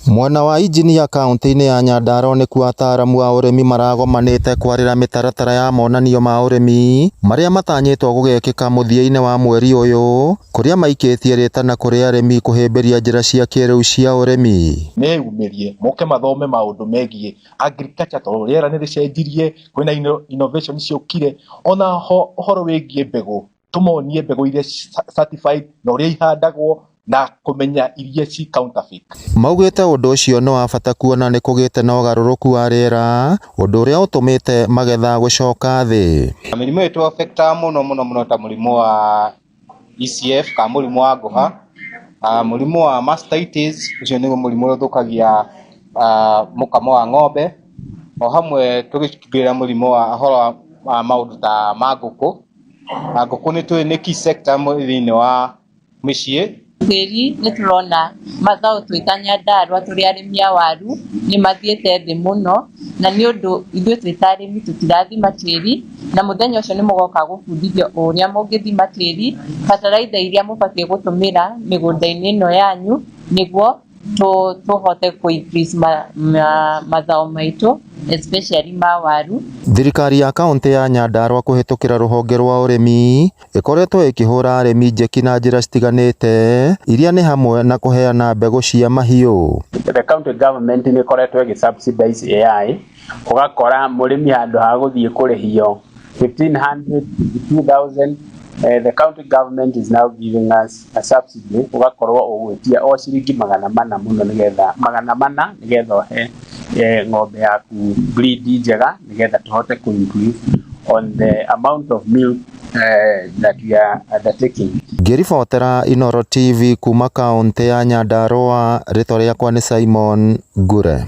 Mwena wa injinia kaunti-inĩ ya Nyandarua nĩkuo ataaramu a ũrĩmi maragomanĩte kwarĩra mĩtaratara ya monanio ma ũrĩmi marĩa matanyĩtwo gũgekĩka mũthia-inĩ wa mweri ũyũ, kũrĩa maikĩtie rĩtana kũrĩ arĩmi kũhĩmbĩria njĩra cia kĩrĩu cia ũrĩmi. Nĩyumĩrie moke mathome maũndũ megiĩ agriculture tondũ rĩera nĩrĩcenjirie, kwĩna innovation ciũkire, ona ho ũhoro wĩgiĩ mbegũ, tũmonie mbegũ iria certified na ũrĩa ihandagwo na kũmenya iria ci counterfeit. Maugĩte ũndũ ũcio nĩ wa bata kuona nĩ kũgĩte na ũgarũrũku wa rĩera, ũndũ ũrĩa ũtũmĩte magetha gũcoka thĩ. Mĩrimũ ĩtũ affect mũno ta mũrimũ wa ECF kana mũrimũ wa ngũha, mũrimũ wa mastitis, ũcio nĩguo mũrimũ ũrĩa ũthũkagia mũkamo wa ng'ombe, o hamwe tũgĩcũngĩrĩra mũrimũ wa maũndũ ta ma ngũkũ. Ngũkũ nĩ key sector thĩinĩ wa mĩciĩ. Tĩri nĩtũrona mazao twĩ ta Nyandarua tũrĩ arĩmi a waru nĩmathiĩte thĩ mũno, na nĩ ũndũ ithuĩ twĩ ta arĩmi tũtirathima tĩri, na mũthenya ũcio nĩmũgoka gũbundithio ũrĩa mũngĩthima tĩri, bataraitha iria mũbatiĩ gũtũmĩra mĩgũnda-inĩ ĩno yanyu nĩguo tũhote kũ increase mazao maitũ especially ma waru. Thirikari ya kaunti ya Nyandarua kũhetũkĩra rũhonge rwa ũrĩmi ĩkoretwo ĩkĩhũra arĩmi njeki na njĩra citiganĩte, iria nĩ hamwe na kũheana mbegũ cia mahiũ. The county government nĩkoretwo ĩgĩ-subsidize AI, ũgakora mũrĩmi handũ ha gũthiĩ kũrĩhio 1,500 to 2,000, the county government is now giving us a subsidy, ugakorwo ũgwĩtia o ciringi 400 mũno nĩgetha ũhe ng'ombe yaku breed njega nĩgetha tũhote ku improve on the amount of milk that we are undertaking. Ngĩribotera Inooro TV kuma kaunti ya Nyandarua, rĩtwa rĩakwa nĩ Simon Ngure.